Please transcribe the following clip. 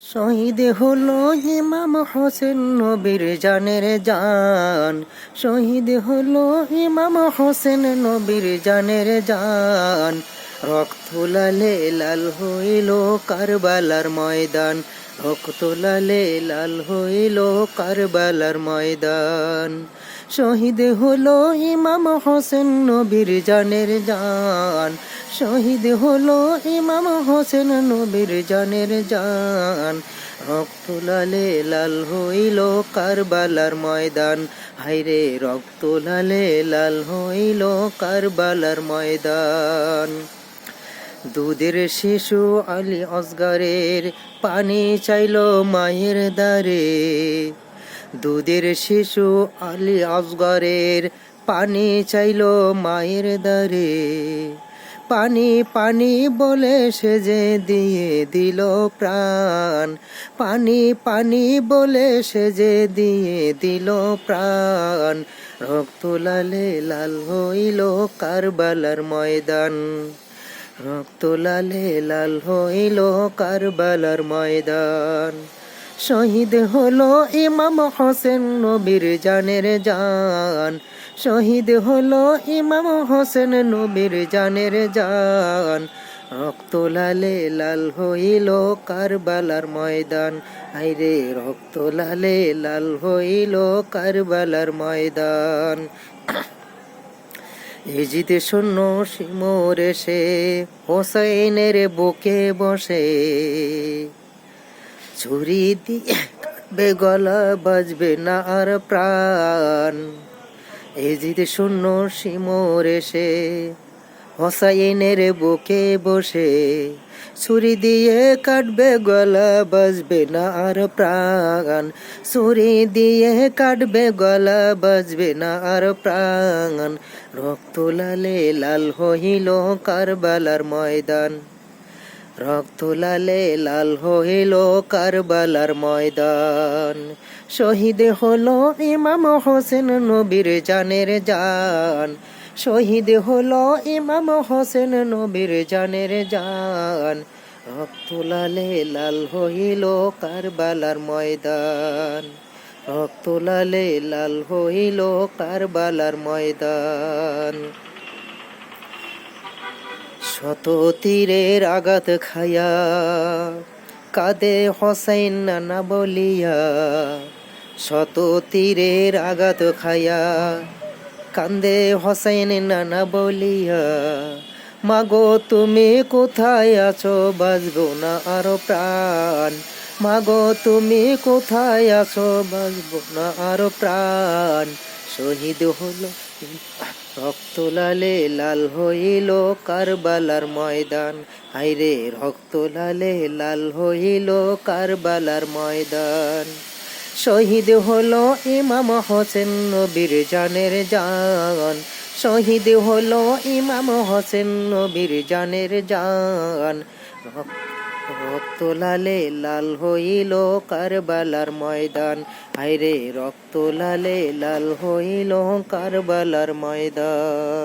শহীদ হলো ইমাম হোসেন নবীর জানের জান। শহীদ হলো ইমাম হোসেন নবীর জানের জান। রক্ত লালে লাল হইল কারবালার ময়দান। রক্ত লালে লাল হইল কারবালার ময়দান। শহীদ হলো ইমাম হোসেন নবীর জানের জান। শহীদ হলো ইমাম হোসেন নবীর জানের জান। রক্ত লালে লাল হইল কারবালার ময়দান। হায়রে রক্ত লালে লাল হইল কারবালার ময়দান। দুধের শিশু আলী আসগরের পানি চাইল মায়ের দ্বারে। দুধের শিশু আলী আসগরের পানি চাইল মায়ের দ্বারে। পানি পানি বলে সে যে দিয়ে দিল প্রাণ। পানি পানি বলে সে যে দিয়ে দিল প্রাণ। রক্ত লালে লাল হইল কারবালার ময়দান। রক্ত লালে লাল হইল কারবালার ময়দান। শহীদ হলো ইমাম হোসেন নবীর জানের জান। শহীদ হলো ইমাম হোসেন নবীর জানের জান। রক্ত লালে লাল হইল কারবালার ময়দান। আইরে রক্ত লালে লাল হইল কারবালার ময়দান। এজিদে শূন্য শিমোর এসে হোসাইনের বুকে বসে। ছুরি দিয়ে কাটবে গলা, বাজবে না আর প্রাণ। এজিদে শূন্য শিমোর এসে হোসাইনের বুকে বসে। ছুরি দিয়ে কাটবে গলা, বাজবে না আর প্রাণ। ছুরি দিয়ে কাটবে গলা, বাজবে না আর প্রাণ। রক্ত লালে লাল হইল কারবালার ময়দান। রক্ত লালে লাল হইল কারবালার ময়দান। শহীদ হলো ইমাম হোসেন নবীর জানের জান। শহীদ হলো ইমাম হোসেন নবীর জানের জান। রক্ত লালে লাল হইল কারবালার ময়দান। রক্ত লালে লাল হইল কারবালার ময়দান। শত তীরের আঘাত খায়া কাঁদে হোসাইন নানা বলিয়া। শত তীরের আঘাত খায়া কান্দে হোসাইন নানা বলিয়া। মাগো তুমি কোথায় আছো, বাঁচবো না আরো প্রাণ। মাগো তুমি কোথায় আছো, বাঁচবো না আরো প্রাণ। শহীদ হলো রক্ত লালে লাল হইল কারবালার ময়দান। হায়রে রক্ত লালে লাল হইল কারবালার ময়দান। শহীদ হলো ইমাম হোসেন নবীর জানের জান। শহীদ হলো ইমাম হোসেন নবীর জানের জান। রক্ত লালে লাল হইল কারবালার ময়দান। হায়রে রক্ত লালে লাল হইল কারবালার ময়দান।